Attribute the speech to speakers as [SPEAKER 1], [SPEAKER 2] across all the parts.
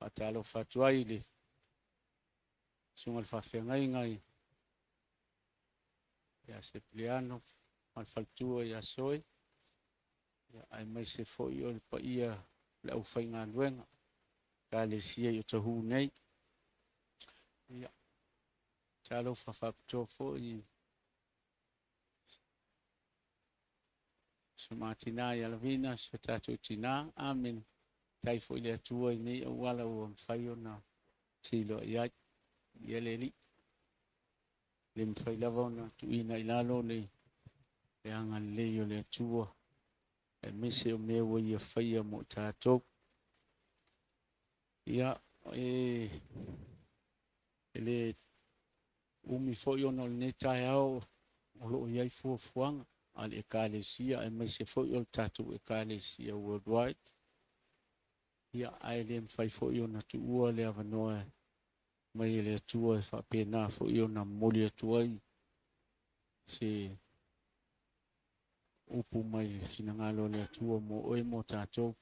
[SPEAKER 1] atalo fatuai le sunga le fafengai ngai ya Sepliano al faltua ya soi ya ai mai se foi o pa ia le au fainga luenga ka le sia i Otahuhu nei ya talo fafapto foi sumatina ya lavina setatu tina amen tai foi le tua nei wala o fai ona silo ya yeleli lim fai lavona tu ina ilalo le anga le yo le tua e mise o me wo ia fai mo tato ya ele umi foi ona ne tai au o lo ia fu fuanga al ekalesia e mise foi o tato ekalesia worldwide ya ai lem fai foi ona tu ua le avanoa mai le tua fa pena foi ona moli tua se upu mai sinangalo le tua mo oi mo tato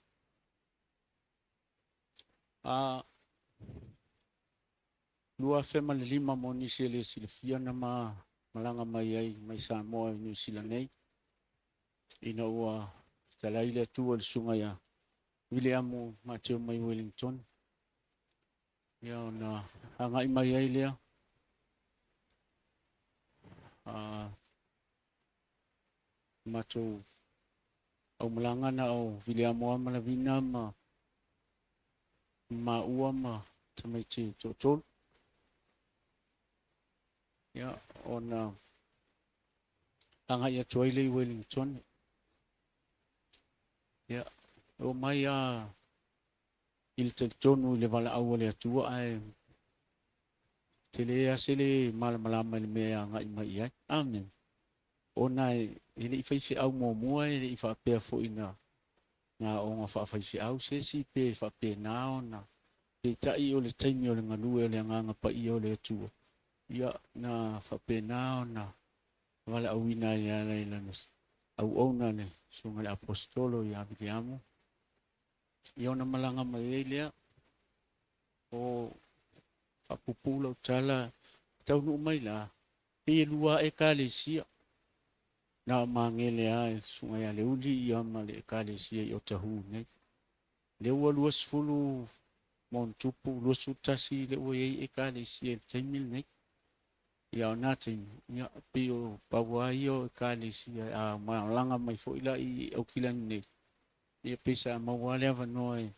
[SPEAKER 1] lua fema le lima mo ni se le silfia na malanga mai ai mai Samoa New Zealand nei ina ua talai le tua le sunga ya William Mataio mai Wellington ya na anga mai ai le mato au malanga na au William wa malavina ma uama tamai te totol ya ona anga ya toile Wellington ya o mai il tonu le vala au le tua ai tele asele malama le me anga mai ai amen ona ele faisi au mo mua ele fa pe fo ina na onga fa faisi au se si pe fa pe na ona pe tai o le taimi o le ngalu o le nganga pa i o le tua ya na fa pe na ona wala au ina ya la au ona ne sunga le apostolo ya bidiamo iona malanga mai ele o fa pupula tala tau no mai la e lua e kalesia na mangele ai sunga ya le uli ia ma le kalesia i Otahuhu nei le ua luas fulu montupu luas utasi le ua e kalesia taimil nei ia natin ia pio pawai o kalesia a malanga mai fo ila i aukilan nei ia pesa mawale ava noi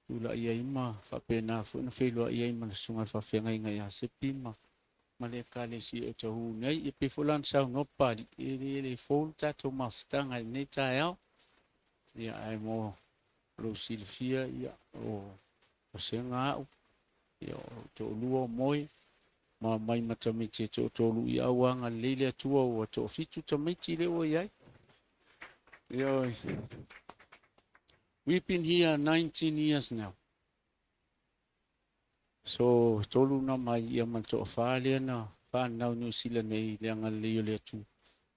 [SPEAKER 1] ula ia ima fa pena fo na felo ia ima sunga fa fenga inga ya sepima male kalesi e Otahuhu nei e pe fulan sa no pa e fol tato mastanga nei tae ia ai mo lo silfia ia o senga ia to luo moi ma mai matamiti to lu ia wanga lele tua o to fitu tamiti le o ia ia we've been here 19 years now. So tolu na mai ia man to falia na fa na New Zealand nei le anga le le tu.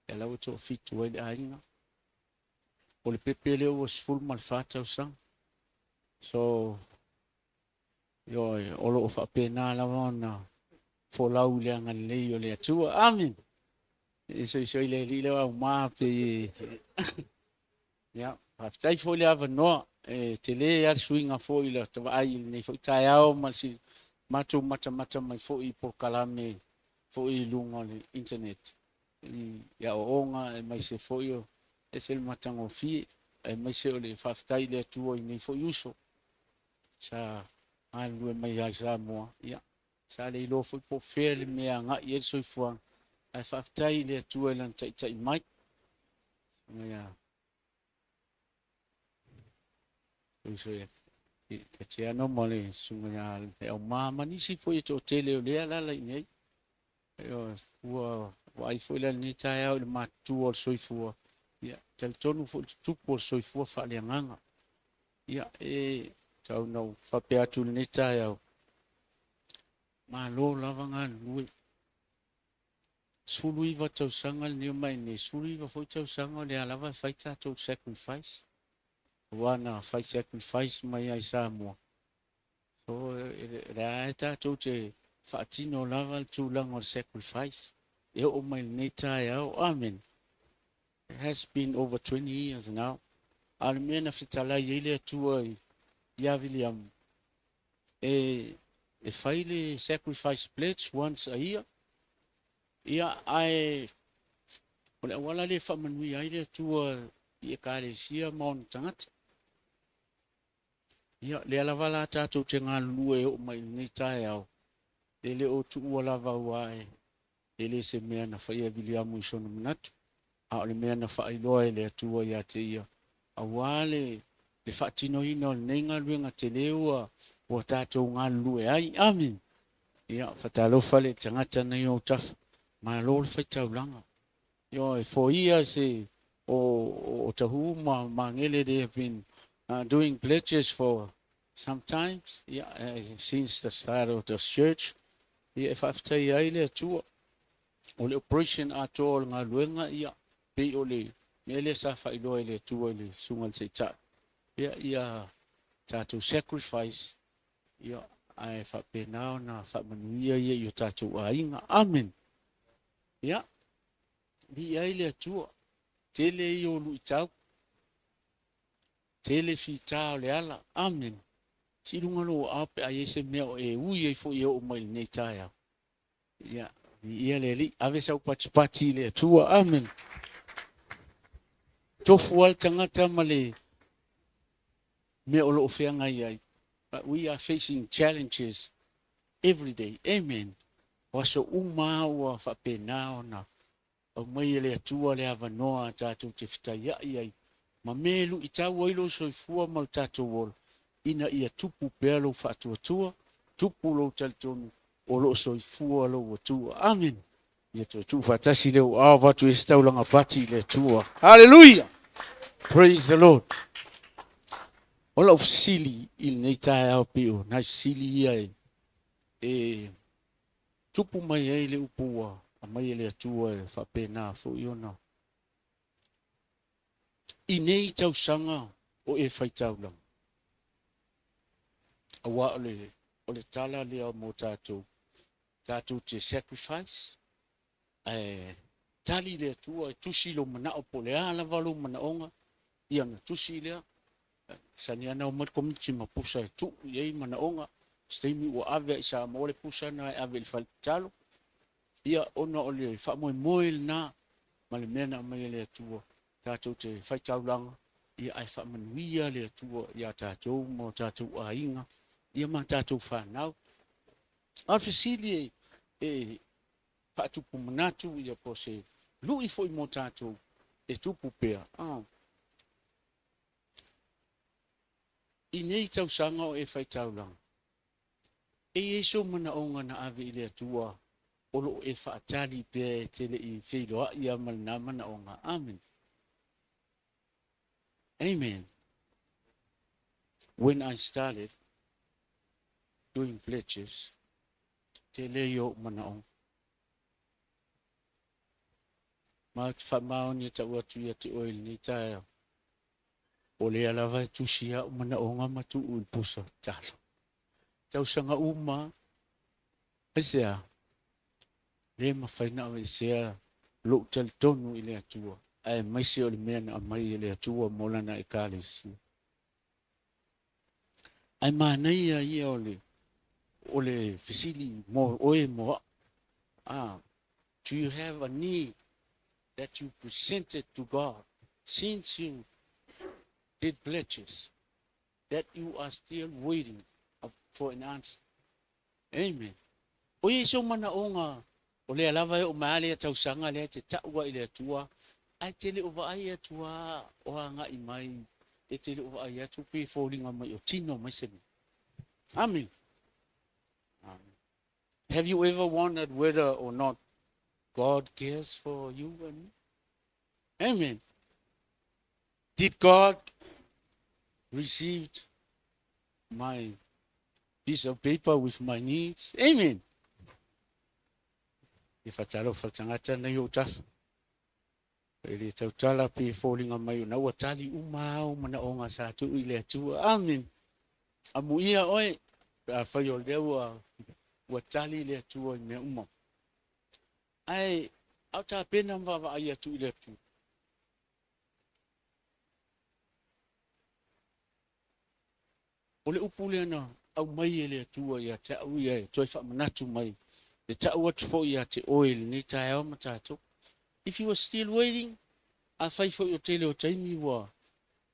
[SPEAKER 1] E la to fit we ainga. O le pepele was full mal fata sang. So yo olo fa pena la ona fo la u le anga le le tu. Amen. So le le wa ma pe ya aftai fo le ava no tele ya swinga fo ila to ai nei fo tai ao mal si matu mata mai fo i por kalame fo i lunga le internet ya onga mai se fo yo es el matango fi mai se le aftai le tu i nei fo uso sa alu mai ya sa mo ya sa le lo fo po fe le me anga ye so fo aftai le tu elan tai mai ya so ke tia no mole sunga e o mama ni si foi to tele o le la nei yo wa I foi la ni tai o ma tu o so fu ya tel tonu fu tu por so fu fa le nganga ya tau no fa pe atu ni tai o ma lo la vanga lui sului va tau sangal ni mai ni sului va foi tau sangal le ala va faita to sacrifice wana fight sacrifice mai ai Samoa O rea tātou te whaatino lava tūlanga o sacrifice. E o mai nei tae au. Amen. It has been over 20 years now. Al mena fitalai ile atua I William. E whaile sacrifice pledge once a year. Ia ai ole wala le whamanui aile atua I kare sia maon tangata. Ia le alavala tātou te ngā lua e o mai nei tae au. Le o tu ua lava uae. Le se mea na whaia William I sona manatu. A ole mea na whailoa le atua ia te ia. A wale le whaatino hina o nei ngā luenga te leua o tātou ngā lue ai. Amen. Ia whatalofa le tangata nei o tafa. Ma lor Faitau langa. Yo, for years o Otahuhu ma ngele they have been doing pledges for sometimes, since the start of the church. If after ile atua o le operation ato ngā luenga ia pe o le mele sa whailoa ile atua le sungal se ta. Ia tātou sacrifice ia ai whapenao na whamanuia ia i o tātou ainga. Amen. Ia bi ile atua tele I o luitau tele fitao le ala. Amen. Silunga lo ape a yese mea e ui e fo I o mai nei taia. Ia ia le li ave sa upati le atua. Amen. Tofu al tangata male me o lo ofeanga ai. But we are facing challenges every day. Amen. Waso uma wa whapenao na o mai le atua le avanoa tātou te whitai ai. Ma melu I tau oilo soifua mau tātou wolo. Ina ia tupu pea lo whaatuatua, tupu lo talitonu o lo soifua lo atua. Amen. Ia tu whatasi leo watu e staulanga pati le atua. Hallelujah. Praise the Lord. Ola of sili il nei tae au pio, nai sili ia tupu mai e le upua, a mai le atua e whapena fo iona. I nei tau sanga o e Faitau lang. Awa ole tala lea mo tātou te sacrifice. Tali le atua, tusi lo mana o po lea, lava lo mana onga. Ia na tusi lea. Saniana o mat komiti mapusa e tu, iei mana onga. Steimi o ave I Salamo le pusa na ave il Faitau. Ia ona ole whamoe moel na, male mena mai le atua. Tātou te Faitau langa. Ia ai whamanuia le atua, ia tātou mo tātou ainga. Ia ma tātou whanau. Alfisili whaatupu manatu ia po se lui foi mo tātou e tupu pea. I nei tau sanga o e Faitau langa. E so mana onga na ave I le atua o lo e whaatari pea e tele I whiloa ia malina mana onga. Amen. Amen. When I started doing pledges, tele yo mana onga. Ma whamao ni ta watu ia te oil ni tae. O le alawa tusia o mana onga matu ui pusa talo. Tau sanga uma, esea, le mawhaina o esea, lo talitonu I le atua. Ai maisi o le mea na amai I le atua molana e kālesi. Ai mānei a ia o le fisili mo oe mo. Do you have a need that you presented to God since you did pledges that you are still waiting for an answer? Amen. O Yesu mana onga o le alava o maale tau sanga le te taua I le atua ai te le ova ai atua o anga I mai e te le ova ai atu pe fallinga mai o tino mai se. Amen. Have you ever wondered whether or not God cares for you and me? Amen. Did God receive my piece of paper with my needs? Amen. If I tell of Tangata na yo tafa. Ele tautala pe falling on my na watali umau mana onga sa tu ile tu. Amen. Amuia oi whai o leo ua tali le atua i mea uma. Ai, au tā pena mwawa ai atu i le atu. O le upu le ana, au mai e le atua ia te au ia e toi wha manatu mai. Le tau atu fo ia te oil ni tae au matato. If you are still waiting, a whai fo i o tele o taimi wa.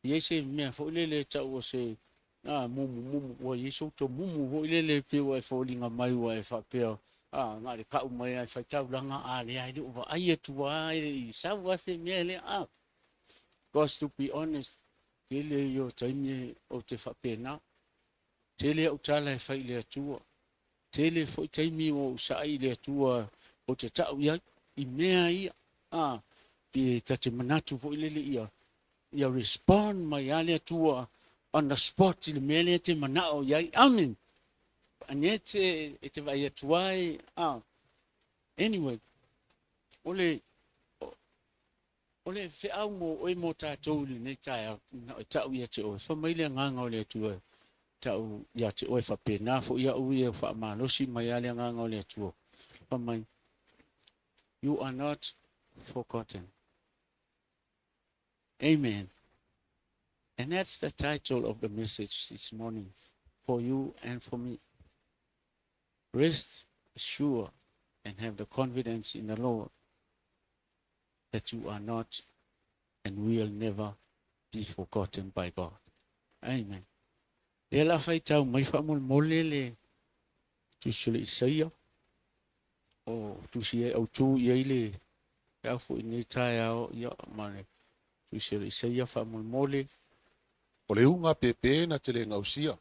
[SPEAKER 1] Ia se mea fo le tau o se, mumu, wa yeso to mumu, fo le pe wa e fo linga mai wa e wha peo. Ngā le kau mai ai Faitau langa a le ai le uwa ai atua ai i sau ase mea le a. Because to be honest, tele i o taimi o te wha pena. Tele au tala e whai le atua. Tele fo i taimi o sai le atua o te tau ia i mea ia. Pi tate manatu fo i lele ia. Ia respond mai ale atua on the spot i le mea le te manao iai. Amen. Anete e te vai atuai. Anyway, ole fe au mo o mo tātou li nei tae au tau ia te oe. Wha maile nganga o le atua tau ia te oe wha pēnā fo ia ui e wha amalosi mai ale nganga o le atua. Wha mai, you are not forgotten. Amen. And that's the title of the message this morning for you and for me. Rest assured and have the confidence in the Lord that you are not and will never be forgotten by God. Amen. E la Faitau mai whamol le Tusi le Isaia o Tusi e au tū i eile e au fu i nei tae ao ia mane Tusi le Isaia whamol mole.
[SPEAKER 2] O le unga pepe na te le ngausia.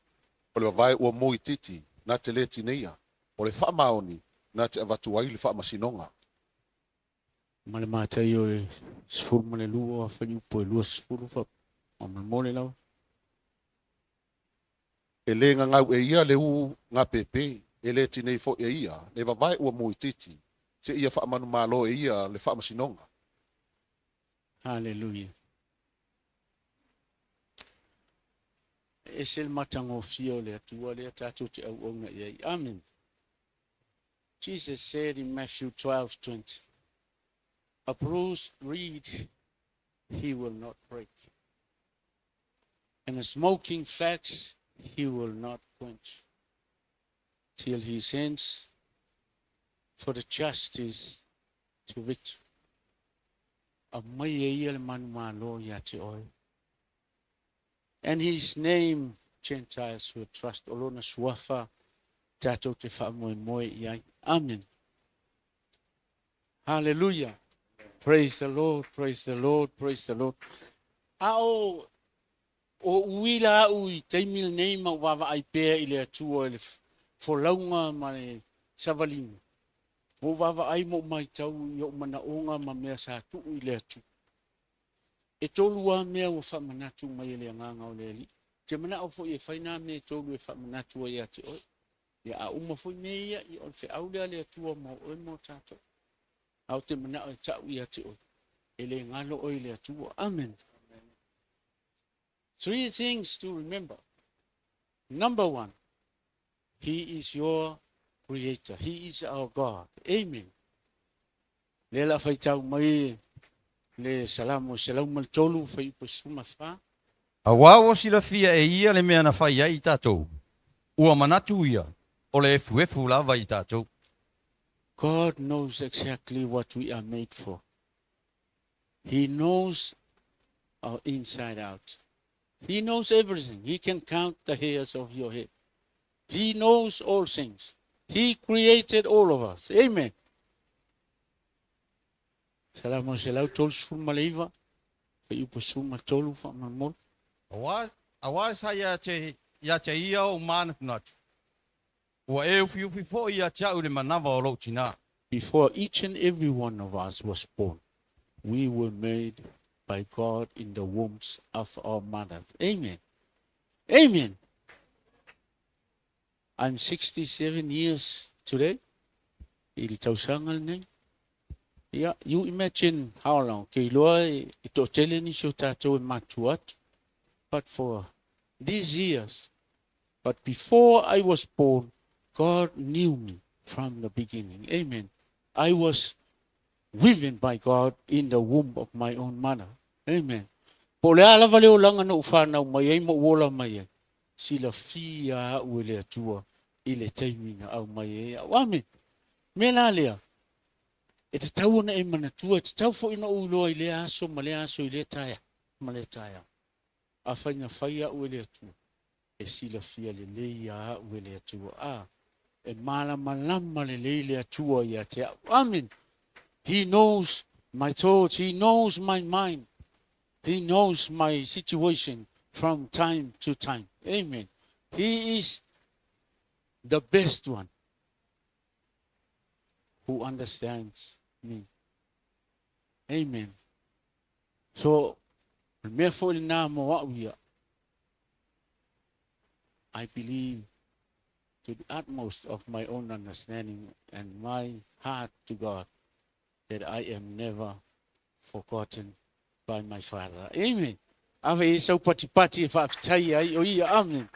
[SPEAKER 2] O le wawai ua moi titi na te le tineia. O le whamaoni na te avatuai le whamasinonga.
[SPEAKER 1] Male Mataio e sfuru male lua a whaniupo e lua sfuru wha o mole lau.
[SPEAKER 2] E le ngau e ia le u ngā pepe e le tinei fo e ia. Le wawai ua moi titi. Te ia whamanu malo e ia le whamasinonga.
[SPEAKER 1] Hallelujah. E se le matango fio le atua le atatu te au ona iai. Amen. Jesus said in Matthew 12:20, a bruised reed he will not break, and a smoking flax he will not quench, till he sends for the justice to victory. A mai e ia le manu malo ia te oe. And his name, Gentiles will trust. Olona suafa, tato te whaamoe moe iai. Amen. Hallelujah. Praise the Lord, praise the Lord, praise the Lord. O uila ui, teimil neima wawa ai pēr i le atua le wholaunga ma le savalina. O wawa ai mo mai tau i o mana onga ma mea sa tu i le atu. E tolu a mea o whamanatu mai le nganga o le li. Te mana o fo i e whaina me tolu e whamanatu ai ate oi. Ia a uma fo i mea ia i o le whiaulea le atua mo oi mo tato. Au te mana o e tau i ate oi. E le ngalo oi le atua. Amen. Three things to remember. Number one, he is your creator. He is our God. Amen. Le la Faitau mai le Salamo selau mal tolu fai pasuma fa.
[SPEAKER 3] Awa o sila fia e ia le mea na whai ai tātou. Ua manatu ia, o le efu lava i tātou.
[SPEAKER 1] God knows exactly what we are made for. He knows our inside out. He knows everything. He can count the hairs of your head. He knows all things. He created all of us. Amen. Salamo selau tolu sfuma leiva. Fai upo suma tolu fa mamol.
[SPEAKER 3] Awa sa ia te ia o mana natu. Ua e ufi fo ia tia ule manawa o lo tina.
[SPEAKER 1] Before each and every one of us was born, we were made by God in the wombs of our mothers. Amen. Amen. I'm 67 years today. Il tausangal nei. Yeah, you imagine how long. Kei loa ito tele ni so tatou e matuat. But for these years, But before I was born, God knew me from the beginning. Amen. I was woven by God in the womb of my own mother. Amen. Po le ala vale o langa no whanau mai ei mo wola mai ei. Sila fia ue le atua i le taimina au mai ei. Amen. Me la lea. E te tau na e manatua, e te tau fo ina uloa i le aso, ma le aso i le taia. Ma le taia. A whaina whaia ue le atua. E sila fia le leia ue le atua. E malama le le atua i a te. Amen. He knows my thoughts. He knows my mind. He knows my situation from time to time. Amen. He is the best one who understands me. Amen. So, therefore, I believe to the utmost of my own understanding and my heart to God that I am never forgotten by my Father. Amen. Ave so pati fa tai ai o ia amen.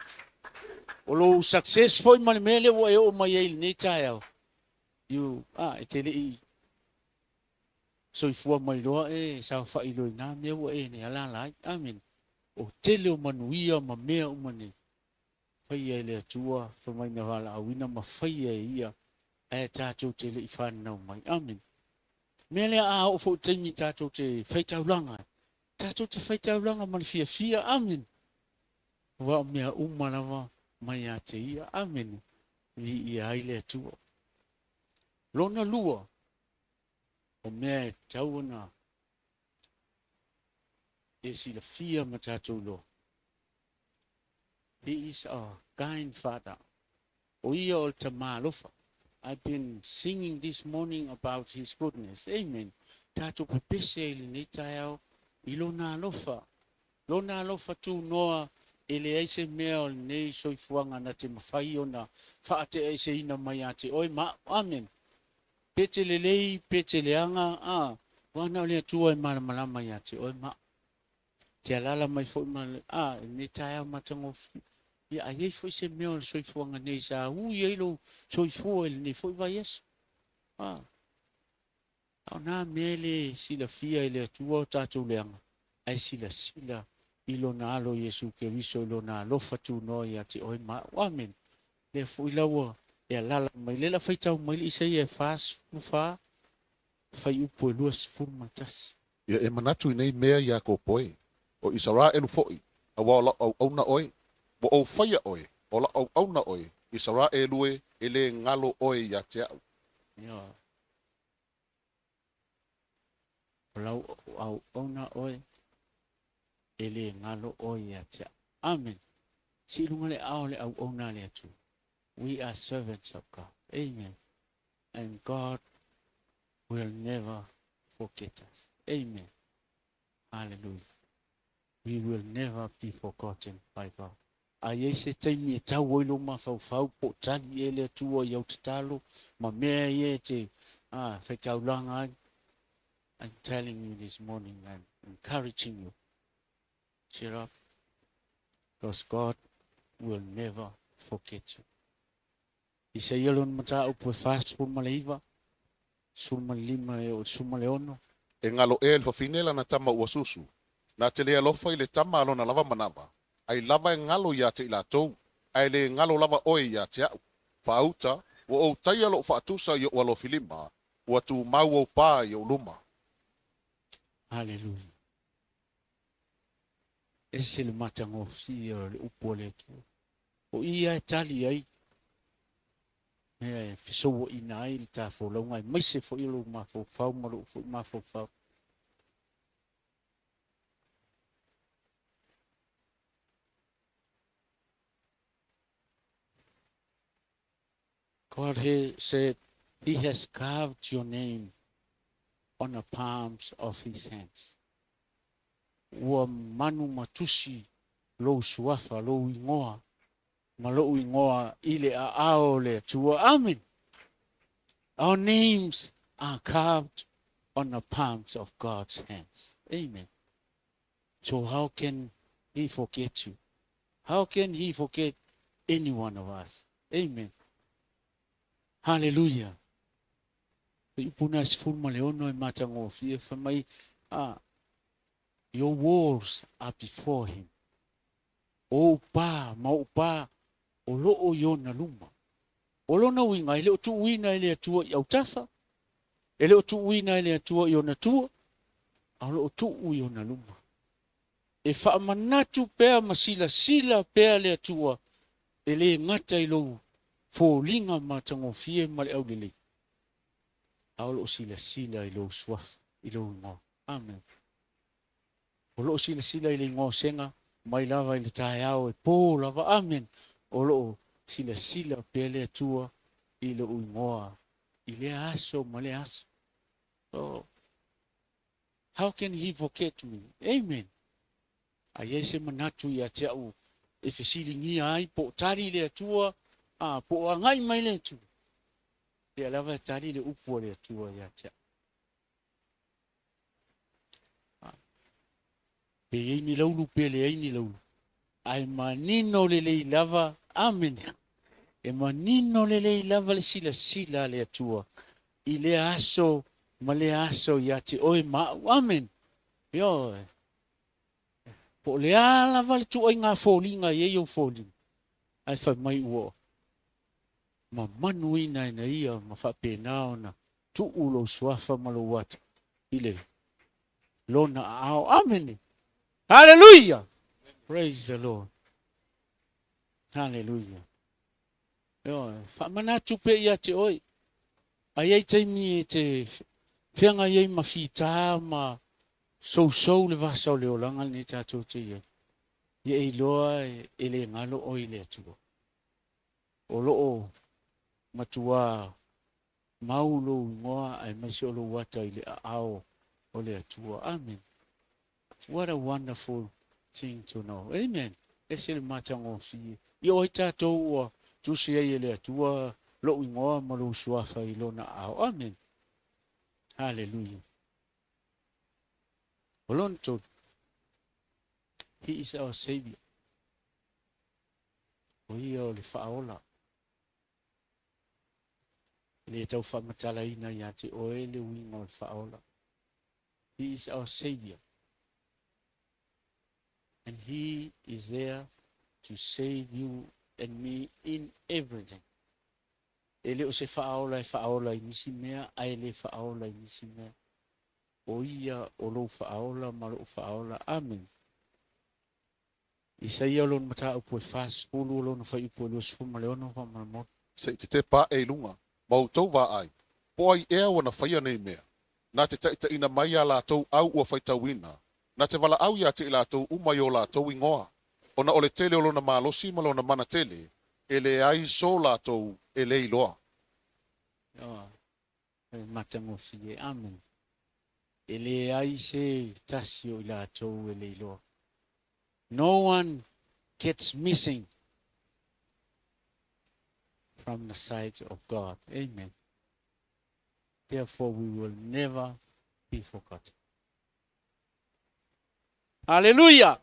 [SPEAKER 1] O lo success foi mal mele o e o mai ele ni tai. You e te le so I fu mai lo e sa fa I lo na me o e ni ala lai. Amen. O tele o manuia ma me o mani. Fai ele tua fa mai na wala a wina ma fai e ia e tatou tele I fa na mai. Amen. Mele a o fo tini tatou te Faitau langa. Tatou te Faitau langa man fia. Amen. Wa mea umalawa mai a te ia. Amen. Vi ia ile tua. Lona lua. O mea tauana. E sila fia ma tatou lo. He is a kind father. O ia o te malofa. I've been singing this morning about his goodness. Amen. Tatou pepese ili ni taiao. Ilona alofa. Lona alofa tu noa. Ele aise mea o nei soifuanga na te mawhai o na whaate aise ina mai ate. Oi ma. Amen. Pete le lei, pete le anga. Wana o lea tua e malama i ate. Oi ma. Te alala mai fo ma. Ne taiao matangofi. Ia a iei foi se mea o soifuanga nei sa hui eilo soifua ele nei foi vai yesu. Au nā mele sila fia ele atua o tātou leanga. Ai sila ilo na alo Yesu Keriso ilo na alofa tu no ia te oi ma. Amen. Le fui lawa e alala mai lela Faitau mai Isaia e fas fa fai upo e luas furmatas.
[SPEAKER 2] Ia e manatu I nei mea ia ko poe. O Israel foi. Awa la au na oi. Bo o faia oi. O la au na oi. Israel ue ele ngalo oi ia te au.
[SPEAKER 1] Ia. Lau au ona oi. Ele ngalo oi ia te au. Amen. Si lunga le au le au ona le atu. We are servants of God. Amen. And God will never forget us. Amen. Hallelujah. We will never be forgotten by God. A se taimi e tau oilo ma fau po tani ele tua iau te talo. Ma mea ie te Faitau langa. I'm telling you this morning and encouraging you. Cheer up. Because God will never forget you. Isaia lon mata upo fast por maleiva. Suma lima e o suma leono.
[SPEAKER 2] E ngalo el fa finela na tama ua susu. Na te lea lofa I le tama alona lava manava. Ai lava e ngalo ia te ila tou. Ai le ngalo lava oi ia te au. Fauta, wa o taia lo faatusa I o alo filima. Wa tu mau o pā I o luma.
[SPEAKER 1] Hallelujah. Ese le matango si o le upo le tu. O ia e tali ai. E fisowo ina ai le ta fo lo ngai. Mai se fo ilo ma fo fau ma lo fo ma fo fau. God said, He has carved your name on the palms of His hands. Ua manu matusi lo suafa lo ingoa. Ma lo ingoa ile a ao le tua. Amen. Our names are carved on the palms of God's hands. Amen. So how can He forget you? How can He forget any one of us. Amen. Hallelujah. Ipuna sifuru maleono matango fie famai. Your walls are before him. O pa, mau pa, o loo yona luma. O lona winga, ele o tu wina ele atua i autafa. Ele o tu wina ele atua i ona tua. A loo tu yona luma. E wha manatu pea masila sila pea le atua. Ele ngata i lou. Fo linga matango fie male au lele. A loo sila sila i lou swaf. I lou ngā. Amen. O loo sila sila i le ngō senga. Mai lava i le tae au e pō lava. Amen. O loo sila sila pea le atua. I le uingoa. I le aso ma le aso. So, how can he forget me? Amen. A yese manatu i a te au. E fesili ngia ai po tari le atua. Po angai mai le atua. Te alava tari le upua le atua i a te au. Pe eini laulu pe le eini laulu. Ai manino le lei lava. Amen. E manino le lei lava le sila sila le atua. I le aso, ma le aso i a te oe mau. Amen. Yo. Po le ala vale tu ai ngā fōlinga i eo fōlinga. Ai whai mai ua. Ma manu ina ina ia, ma whapena ona. Tu ulo suafa malo wata. Ile. Lona ao. Amen. Hallelujah. Praise the Lord. Hallelujah. Yo, whamanatu pe ia te oi. Ai ei teimi e te whianga iei mawhita ma so le vasa o le olanga ni tātou te iei. Iei loa e le ngalo oi le atua. O loo matua maulo ngoa ai maisi o lo wata i le ao o le atua. Amen. What a wonderful thing to know. Amen. Ese le matango si. I oi tātou ua tusi e le atua lo ingoa ma lo suafa i lona ao. Amen. Hallelujah. Olonto. He is our Savior. O ia o le whaola. Le tau whamatala ina ia te oe le winga o le whaola. He is our Savior. And he is there to save you and me in everything. Ele o se whaola I nisi mea, ai le whaola I nisi mea. O ia o lo whaola, ma lo whaola. Amen. Isaia lon mata upo e fast pulu lon fa upo lo sfuma leono fa malmo.
[SPEAKER 2] Se te pa e lunga. Mau tau wa ai. Po ai ea wana whaia nei mea. Nā te taita ina mai a lātou au ua Faitau ina. Nā te wala au ia te i lātou umai o lātou ingoa. Ona ole tele o lona malosi ma lona mana tele. Ele ai so lātou ele iloa.
[SPEAKER 1] Matango fie. Amen. Ele ai se tasio i lātou ele iloa. No one gets missing from the sight of God. Amen. Therefore, we will never be forgotten. Hallelujah.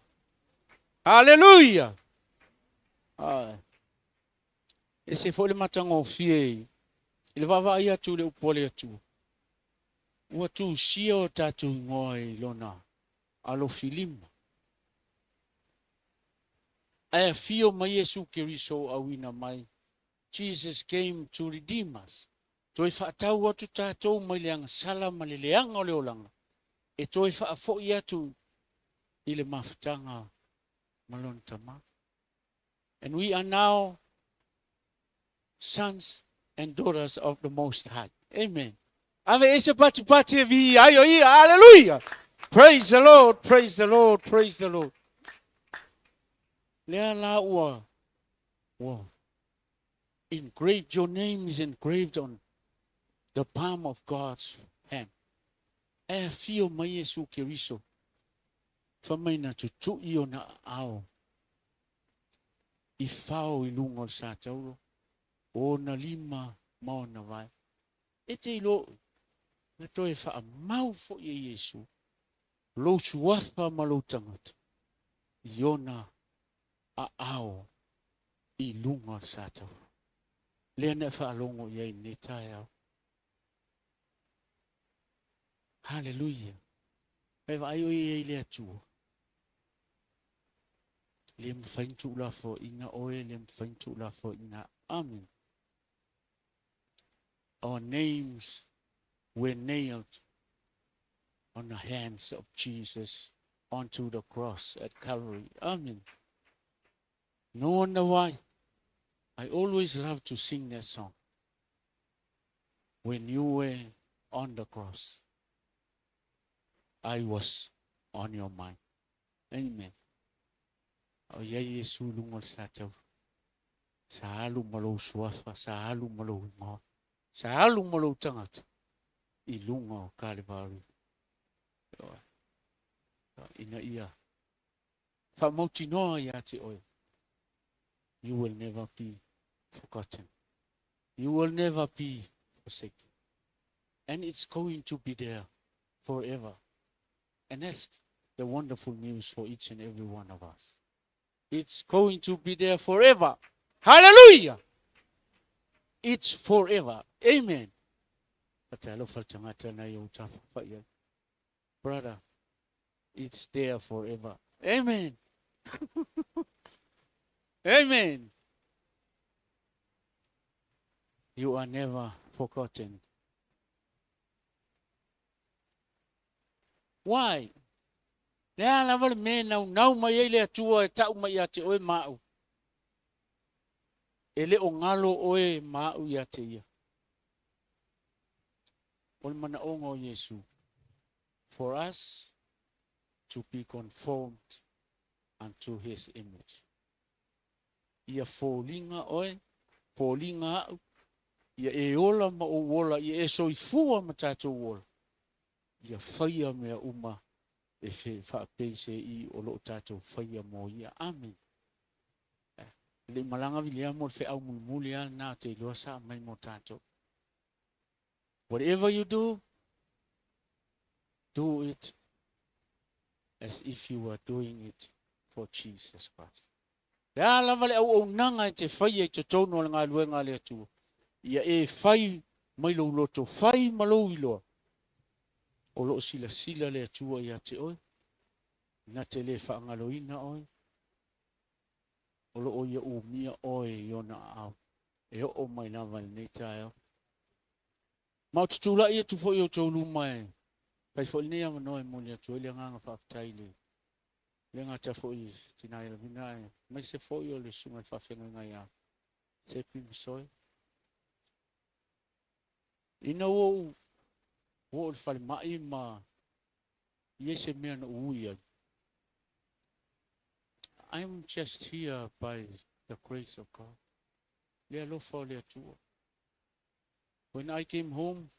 [SPEAKER 1] Hallelujah. Ese foi le matango fie. Ele vava ia tu le upole tu. Ua tu sio tatu ngoi lona. Alo filima. Ai fio mai Yesu Keriso awina mai. Jesus came to redeem us. Toi whaatau atu tātou mai leanga sala ma le leanga o le olanga. E toi whaafo i atu i le mawhitanga malon tama. And we are now sons and daughters of the Most High. Amen. Ave ese pati pati vi ayo i. Hallelujah. Praise the Lord. Praise the Lord. Praise the Lord. Lea la ua. Wow. Engraved, your name is engraved on the palm of God's hand. E fio mai Yesu Keriso. Whamaina tutu i o na ao. I whao I lunga o sa tauro. O na lima mao na vai. E te ilo. Na toi wha mau fo I Yesu. Lo suafa ma lo tangata. I o na a ao. I lunga sa tau. Lea ne whaalongo iei ne tae au. Hallelujah. Pei wa ai o iei lea tua. Lea mwhaintu la fo inga oe, lea mwhaintu la fo inga. Amen. Our names were nailed on the hands of Jesus onto the cross at Calvary. Amen. No wonder why. I always love to sing that song. When you were on the cross, I was on your mind. Amen. O ia Yesu lungo sa tau. Sa halu malo suafa, sa halu malo ingo. Sa halu malo tangata. I lunga o Kalvari. Ina ia. Fa mauti noa ia te oe. You will never be forgotten. You will never be forsaken. And it's going to be there forever. And that's the wonderful news for each and every one of us. It's going to be there forever. Hallelujah! It's forever. Amen. Brother, it's there forever. Amen. Amen. You are never forgotten. Why? Lea lava le me nau mai ele atua e tau mai ate oe mau. Ele o ngalo oe mau i ate ia. Ole mana ongo Yesu. For us to be conformed unto his image. Ia fōlinga oe, fōlinga au. Ia e ola ma o wola, ia e soifua ma tātou wola. Ia whaia mea uma e whaapese i o loo tātou whaia mo ia. Amen. Le malanga vilia mo fe au mulmuli a nā te loa sa mai mo tātou. Whatever you do, do it as if you were doing it for Jesus Christ. Ea lava le au nanga e te whaia i te tono le ngā luenga le atua. Ia e whai mai lo loto, whai malo i loa. O lo sila sila le atua ia te oe. Na te le whaangaloina oe. O lo o ia umia oe i ona au. E o mai nawa nei tae au. Mau te tūla ia tu fo i o tōlu mai. Pai fo i nea manoe mo le atua le nganga whaafitai le. Le ngata fo i tinai la vinae. Mai se fo i o le sunga whawhenga ngai au. Se pimi soe. Ina o le whare mai ma iese mea na uia. I'm just here by the grace of God. Lea lofa o le atua. When I came home,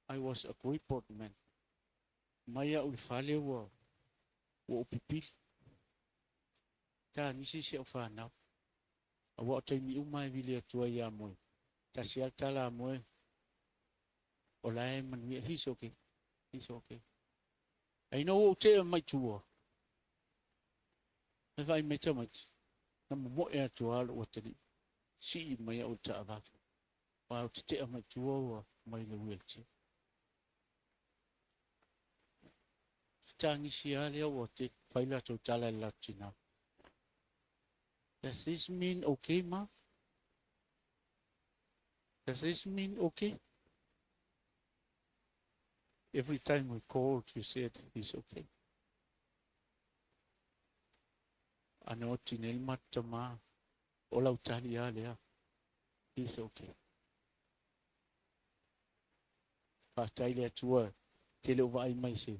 [SPEAKER 1] I was a crippled man. Maya ul whale wa o pipil. Ta nisi se o whanau. A wa o taimi umai vile atua ia moe. Ta si altala moe. O lae manuia, he's okay. He's okay. I know te mai tua. E vai me te mai. Na mo e atua lo o tani. Si mai o ta ava. Wa o te mai tua o mai le wheelchair. Tangi si ale o te paila to tala la tina. Does this mean okay, ma? Does this mean okay? Every time we called, you said he's okay. Ano tinel matama ola utali alea. He's okay. Pataile atua tele ova ai mai se.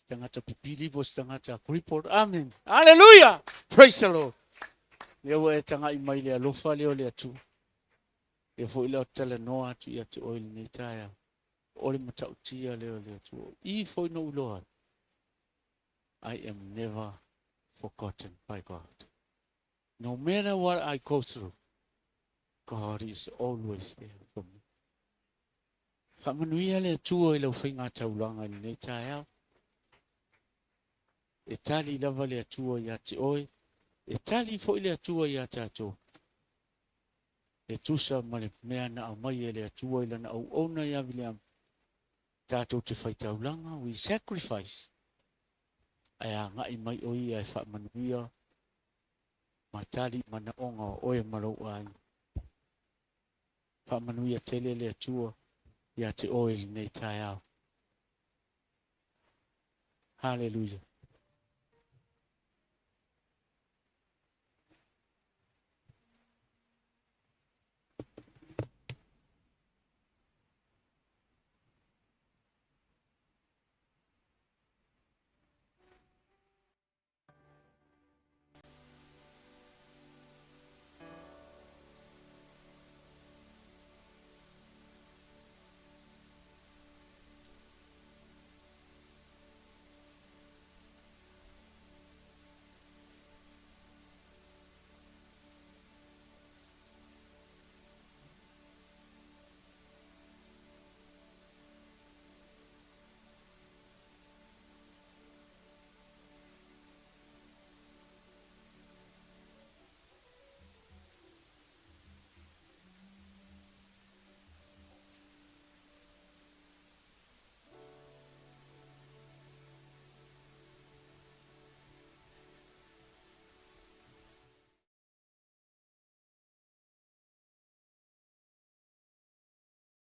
[SPEAKER 1] Tangata pipili vos tangata crippled. Amen. Hallelujah. Praise the Lord. Leo e tanga i mai le alofa leo le atu. E fo ila tala noa atu ia te oil ni taia. Ole matautia leo le atu. I fo no Lord. I am never forgotten by God. No matter what I go through, God is always there for me. Whamanuia le atu o ila whainga taulanga ni nei taia. E tali lava le atua ia te oe, E tali fo ile atua ia tatou. E tusa ma le mea na au mai e le atua ila na au ona ia vile am. Tatou te faitaulanga, we sacrifice. Aya ngai mai o ia e whaamanuia. Matali mana onga o oe marau ai. Whaamanuia tele le atua ia te oil nei tai au. Hallelujah.